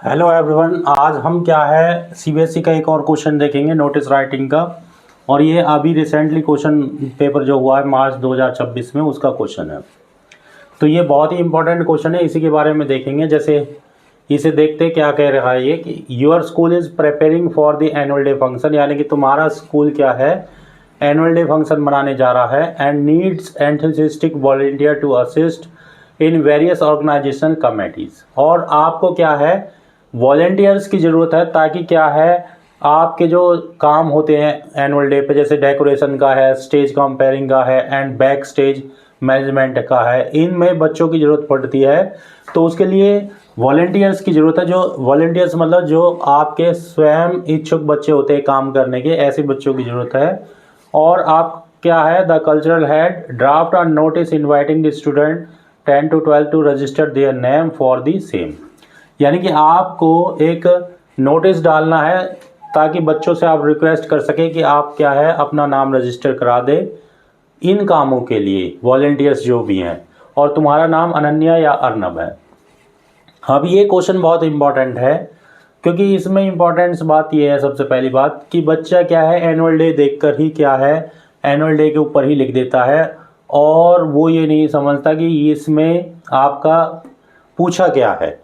Hello everyone, आज हम क्या है सीबीएसई का एक और क्वेश्चन देखेंगे नोटिस राइटिंग का। और ये अभी रिसेंटली क्वेश्चन पेपर जो हुआ है मार्च 2026 में उसका क्वेश्चन है। तो ये बहुत ही इंपॉर्टेंट क्वेश्चन है, इसी के बारे में देखेंगे। जैसे इसे देखते क्या कह रहा है ये कि your school is preparing for the annual day function, यानी कि तुम्हारा स्कूल क्या है एनुअल डे फंक्शन मनाने जा रहा है and needs enthusiastic volunteer to assist in various organisational committees. और आपको क्या है वॉलंटियर्स की ज़रूरत है, ताकि क्या है आपके जो काम होते हैं एनुअल डे पे, जैसे डेकोरेशन का है, स्टेज कंपेयरिंग का है एंड बैक स्टेज मैनेजमेंट का है, इनमें बच्चों की ज़रूरत पड़ती है। तो उसके लिए वॉलंटियर्स की ज़रूरत है। जो वॉलंटियर्स मतलब जो आपके स्वयं इच्छुक बच्चे होते हैं काम करने के, ऐसे बच्चों की ज़रूरत है। और आप क्या है the cultural head draft a notice inviting the student 10 to 12 to register their name for the same, यानी कि आपको एक नोटिस डालना है ताकि बच्चों से आप रिक्वेस्ट कर सकें कि आप क्या है अपना नाम रजिस्टर करा दें इन कामों के लिए, वॉलंटियर्स जो भी हैं। और तुम्हारा नाम अनन्या या अर्नब है। अब ये क्वेश्चन बहुत इंपॉर्टेंट है, क्योंकि इसमें इम्पॉर्टेंस बात ये है, सबसे पहली बात कि बच्चा क्या है एनुअल डे देखकर ही क्या है एनुअल डे के ऊपर ही लिख देता है, और वो ये नहीं समझता कि इसमें आपका पूछा क्या है।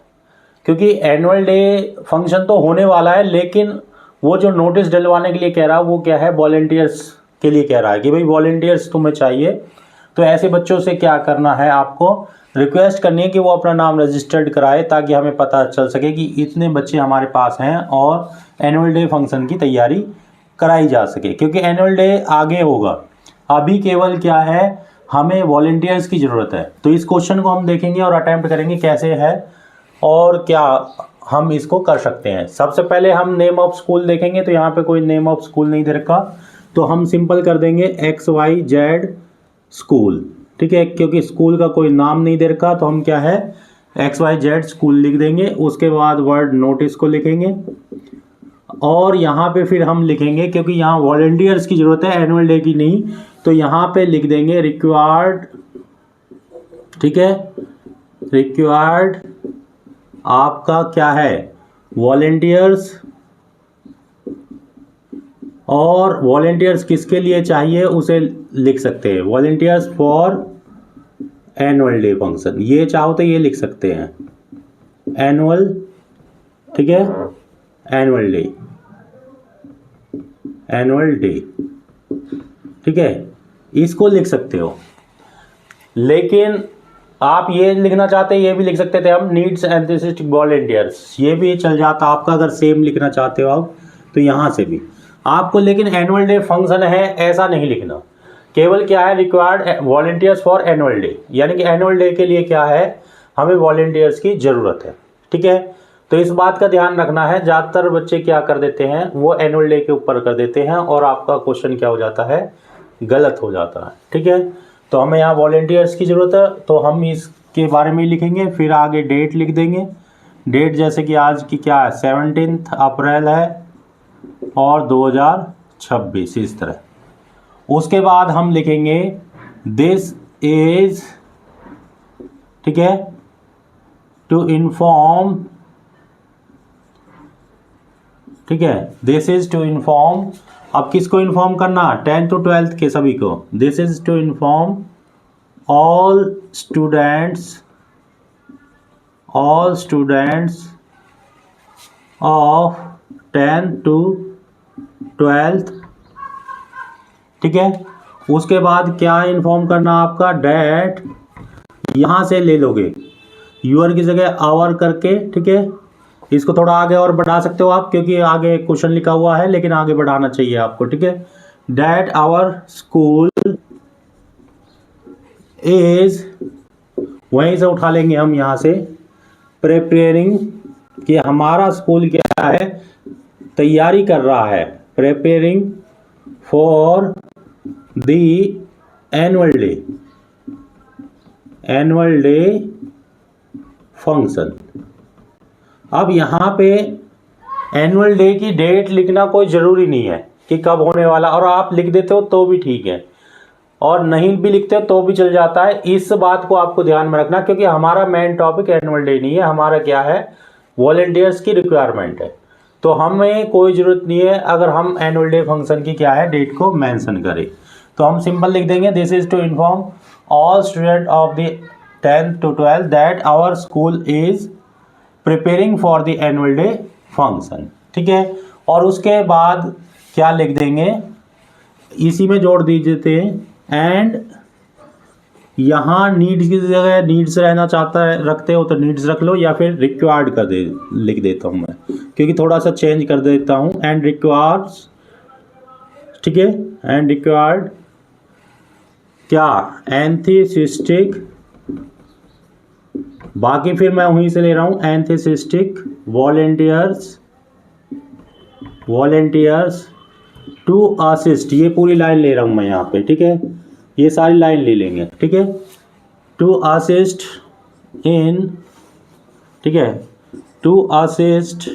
क्योंकि एनुअल डे फंक्शन तो होने वाला है, लेकिन वो जो नोटिस डलवाने के लिए कह रहा है वो क्या है वॉलंटियर्स के लिए कह रहा है कि भाई वॉलंटियर्स तुम्हें चाहिए। तो ऐसे बच्चों से क्या करना है, आपको रिक्वेस्ट करनी है कि वो अपना नाम रजिस्टर्ड कराए, ताकि हमें पता चल सके कि इतने बच्चे हमारे पास हैं और एनुअल डे फंक्शन की तैयारी कराई जा सके। क्योंकि एनुअल डे आगे होगा, अभी केवल क्या है हमें वॉलंटियर्स की ज़रूरत है। तो इस क्वेश्चन को हम देखेंगे और अटेम्प्ट करेंगे कैसे है और क्या हम इसको कर सकते हैं। सबसे पहले हम नेम ऑफ स्कूल देखेंगे। तो यहाँ पे कोई नेम ऑफ स्कूल नहीं दे रखा, तो हम सिंपल कर देंगे XYZ स्कूल, ठीक है। क्योंकि स्कूल का कोई नाम नहीं दे रखा, तो हम क्या है XYZ स्कूल लिख देंगे। उसके बाद वर्ड नोटिस को लिखेंगे और यहाँ पे फिर हम लिखेंगे, क्योंकि यहाँ वॉलंटियर्स की ज़रूरत है एनुअल डे की नहीं, तो यहाँ पे लिख देंगे रिक्वायर्ड, ठीक है। रिक्वायर्ड आपका क्या है वॉलंटियर्स, और वॉलंटियर्स किसके लिए चाहिए उसे लिख सकते हैं volunteers for annual day function. ये चाहो तो ये लिख सकते हैं एनुअल, ठीक है, एनुअल डे, एनुअल डे, ठीक है, इसको लिख सकते हो। लेकिन आप ये लिखना चाहते हैं ये भी लिख सकते थे हम नीड्स एंथुसिस्टिक वॉलंटियर्स, ये भी चल जाता आपका अगर सेम लिखना चाहते हो आप तो यहाँ से भी आपको। लेकिन एनुअल डे फंक्शन है ऐसा नहीं लिखना, केवल क्या है required volunteers for annual day, यानी कि एनुअल डे के लिए क्या है हमें वॉलंटियर्स की ज़रूरत है, ठीक है। तो इस बात का ध्यान रखना है, ज़्यादातर बच्चे क्या कर देते हैं वो एनुअल डे के ऊपर कर देते हैं और आपका क्वेश्चन क्या हो जाता है गलत हो जाता है, ठीक है। तो हमें यहाँ वॉलंटियर्स की ज़रूरत है, तो हम इसके बारे में लिखेंगे। फिर आगे डेट लिख देंगे, डेट जैसे कि आज की क्या है 17 अप्रैल है और 2026 इस तरह। उसके बाद हम लिखेंगे दिस इज, ठीक है, टू इन्फॉर्म, ठीक है, दिस इज टू इन्फॉर्म। अब किसको इन्फॉर्म करना 10 to 12 के सभी को। This is to inform all students of 10 to 12, ठीक है। उसके बाद क्या इन्फॉर्म करना आपका डेट, यहाँ से ले लोगे यूर की जगह आवर करके, ठीक है। इसको थोड़ा आगे और बढ़ा सकते हो आप, क्योंकि आगे क्वेश्चन लिखा हुआ है लेकिन आगे बढ़ाना चाहिए आपको, ठीक है। डेट आवर स्कूल इज, वहीं से उठा लेंगे हम यहाँ से प्रिपेयरिंग, कि हमारा स्कूल क्या है तैयारी कर रहा है, preparing for the annual day function. अब यहाँ पे एनुअल डे की डेट लिखना कोई ज़रूरी नहीं है कि कब होने वाला, और आप लिख देते हो तो भी ठीक है और नहीं भी लिखते हो तो भी चल जाता है। इस बात को आपको ध्यान में रखना, क्योंकि हमारा मेन टॉपिक एनुअल डे नहीं है, हमारा क्या है वॉलेंटियर्स की रिक्वायरमेंट है, तो हमें कोई ज़रूरत नहीं है अगर हम एनुअल डे फंक्शन की क्या है डेट को मेंशन करें। तो हम सिंपल लिख देंगे this is to inform all student of the 10th to 12th that our school is preparing for the annual day function. ठीक है, और उसके बाद क्या लिख देंगे, इसी में जोड़ दीजिए एंड यहाँ नीड्स की जगह नीड्स रहना चाहता है रखते हो तो नीड्स रख लो, या फिर रिक्वायर्ड कर दे लिख देता हूँ मैं, क्योंकि थोड़ा सा चेंज कर देता हूँ एंड रिक्वायर्स। ठीक है, एंड रिक्वायर्ड क्या एंथीसिस्टिक, बाकी फिर मैं वहीं से ले रहा हूँ एंथीसिस्टिक वॉलेंटियर्स टू असिस्ट, ये पूरी लाइन ले रहा हूँ मैं यहाँ पे। ठीक है, ये सारी लाइन ले लेंगे। ठीक है, टू असिस्ट इन, ठीक है, to assist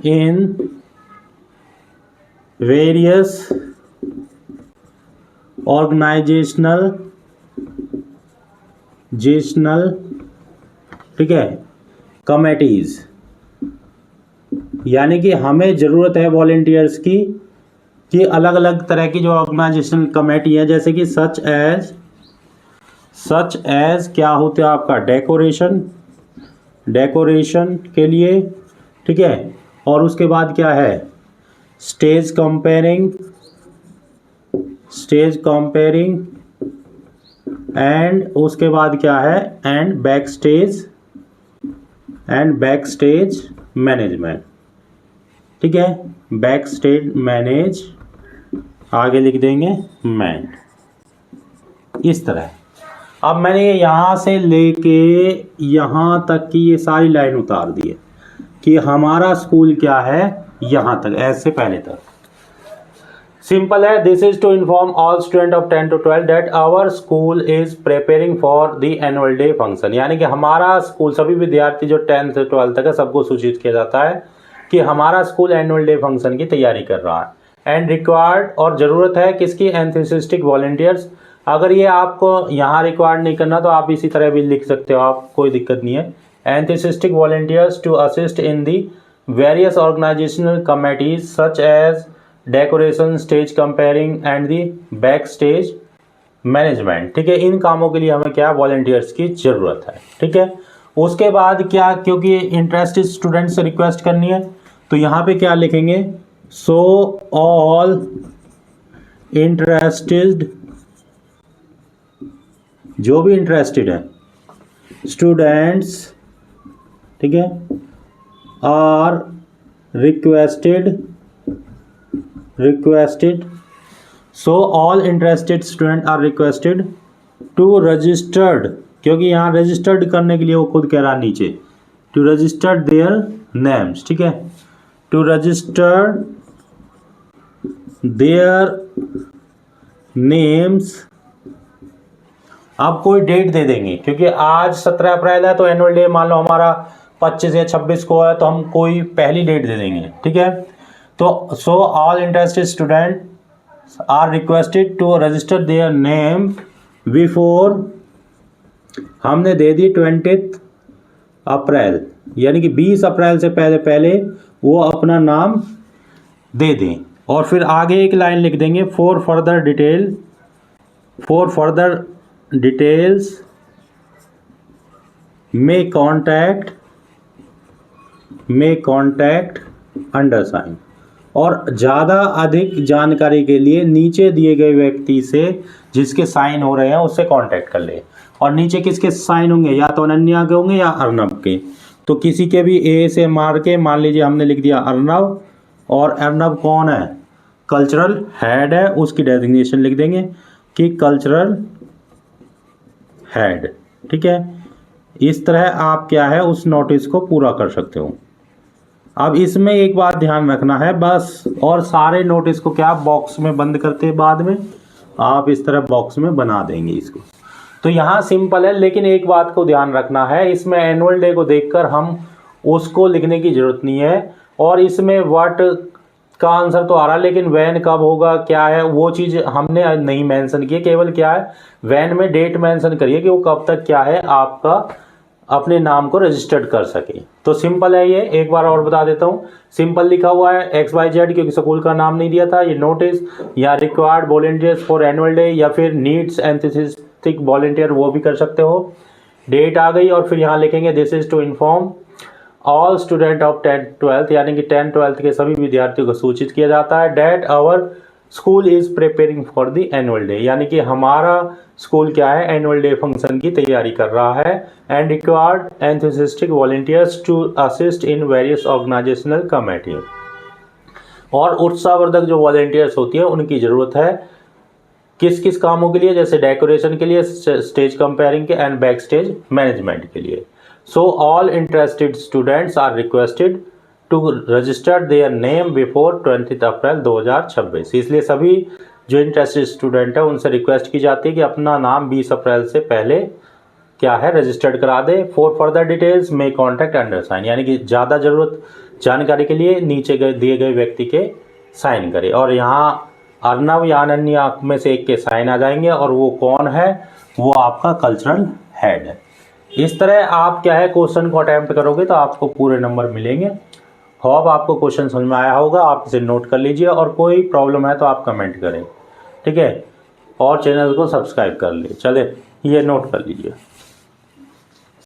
in various organisational ठीक है कमेटीज़, यानी कि हमें ज़रूरत है वॉलेंटियर्स की कि अलग अलग तरह की जो ऑर्गेनाइजेशनल कमेटी है, जैसे कि सच एज क्या होता है आपका डेकोरेशन के लिए। ठीक है, और उसके बाद क्या है स्टेज कंपेयरिंग एंड उसके बाद क्या है एंड बैक स्टेज मैनेजमेंट। ठीक है, बैक स्टेज मैनेज, आगे लिख देंगे मैन, इस तरह। अब मैंने यहाँ से लेके यहाँ तक की ये सारी लाइन उतार दी है कि हमारा स्कूल क्या है यहाँ तक, ऐसे पहले तक सिंपल है। This is to inform all student of 10 to 12 that our school is preparing for the annual day function, यानी कि हमारा स्कूल, सभी विद्यार्थी जो 10 से 12 तक है सबको सूचित किया जाता है कि हमारा स्कूल एनुअल डे फंक्शन की तैयारी कर रहा है। एंड रिक्वायर्ड, और ज़रूरत है किसकी, एंथुसियास्टिक वॉलेंटियर्स। अगर ये आपको यहाँ रिक्वायर्ड नहीं करना तो आप इसी तरह भी लिख सकते हो, आप कोई दिक्कत नहीं है। Enthusiastic volunteers to assist in the various organisational committees such as decoration, stage compering and the back stage management. ठीक है, इन कामों के लिए हमें क्या वॉलेंटियर्स की ज़रूरत है। ठीक है, उसके बाद क्या, क्योंकि इंटरेस्टेड स्टूडेंट से रिक्वेस्ट करनी है तो यहाँ पे क्या लिखेंगे, सो ऑल इंटरेस्टेड, जो भी इंटरेस्टेड है स्टूडेंट्स, ठीक है, are requested, so all interested student are requested to registered, क्योंकि यहाँ रजिस्टर्ड करने के लिए वो खुद कह रहा है नीचे, टू रजिस्टर देयर नेम्स। ठीक है, टू रजिस्टर देयर नेम्स। अब कोई डेट दे देंगे, क्योंकि आज 17 अप्रैल है तो एनुअल डे मान लो हमारा 25 या 26 को है, तो हम कोई पहली डेट दे देंगे। ठीक है, तो so all interested student are requested to register their name before, हमने दे दी 20 अप्रैल, यानी कि 20 अप्रैल से पहले वो अपना नाम दे दें। और फिर आगे एक लाइन लिख देंगे, for further details may contact undersigned, और ज़्यादा अधिक जानकारी के लिए नीचे दिए गए व्यक्ति से जिसके साइन हो रहे हैं उससे कांटेक्ट कर ले। और नीचे किसके साइन होंगे, या तो अनन्या के होंगे या अर्नब के, तो किसी के भी ए से मार के, मान लीजिए हमने लिख दिया अर्नब, और अर्नब कौन है, कल्चरल हेड है, उसकी डेजिग्नेशन लिख देंगे कि कल्चरल हेड। ठीक है, इस तरह आप क्या है उस नोटिस को पूरा कर सकते हो। अब इसमें एक बात ध्यान रखना है बस, और सारे नोटिस को क्या बॉक्स में बंद करते हैं, बाद में आप इस तरह बॉक्स में बना देंगे इसको। तो यहाँ सिंपल है, लेकिन एक बात को ध्यान रखना है, इसमें एनुअल डे को देखकर हम उसको लिखने की ज़रूरत नहीं है। और इसमें व्हाट का आंसर तो आ रहा है, लेकिन वैन कब होगा क्या है वो चीज़ हमने नहीं मेंशन की है। केवल क्या है वैन में डेट मेंशन करिए कि वो कब तक क्या है आपका अपने नाम को रजिस्टर्ड कर सके। तो सिंपल है ये, एक बार और बता देता हूँ। सिंपल लिखा हुआ है XYZ, क्योंकि स्कूल का नाम नहीं दिया था। ये नोटिस या required volunteers for annual day या फिर नीड्स एंथुसियास्टिक वॉलेंटियर, वो भी कर सकते हो। डेट आ गई और फिर यहाँ लिखेंगे this is to inform all student of 10th-12th, यानी कि 10th-12th के सभी विद्यार्थियों को सूचित किया जाता है that our school is preparing for the annual day, यानी कि हमारा स्कूल क्या है, एनुअल डे फंक्शन की तैयारी कर रहा है। And required enthusiastic volunteers to assist in various organisational committee, और उत्साहवर्धक जो वॉलेंटियर्स होती है उनकी ज़रूरत है किस किस कामों के लिए, जैसे डेकोरेशन के लिए, स्टेज कंपेयरिंग के, एंड बैक स्टेज मैनेजमेंट के लिए। So all interested students are requested to register their name before 20 April 2026। इसलिए सभी जो इंटरेस्टेड स्टूडेंट है उनसे रिक्वेस्ट की जाती है कि अपना नाम 20 अप्रैल से पहले क्या है, रजिस्टर्ड करा दे। फॉर फर्दर डिटेल्स में कॉन्टैक्ट अंडरसाइन, यानी कि ज़्यादा ज़रूरत जानकारी के लिए नीचे दिए गए व्यक्ति के साइन करें। और यहाँ अर्नव या अनन्या में से एक के साइन आ जाएंगे, और वो कौन है, वो आपका कल्चरल हेड है। इस तरह आप क्या है क्वेश्चन को अटैम्प्ट करोगे तो आपको पूरे नंबर मिलेंगे। होप आपको क्वेश्चन समझ में आया होगा, आप इसे नोट कर लीजिए, और कोई प्रॉब्लम है तो आप कमेंट करें, ठीक है। और चैनल को सब्सक्राइब कर ले, चले ये नोट कर लीजिए।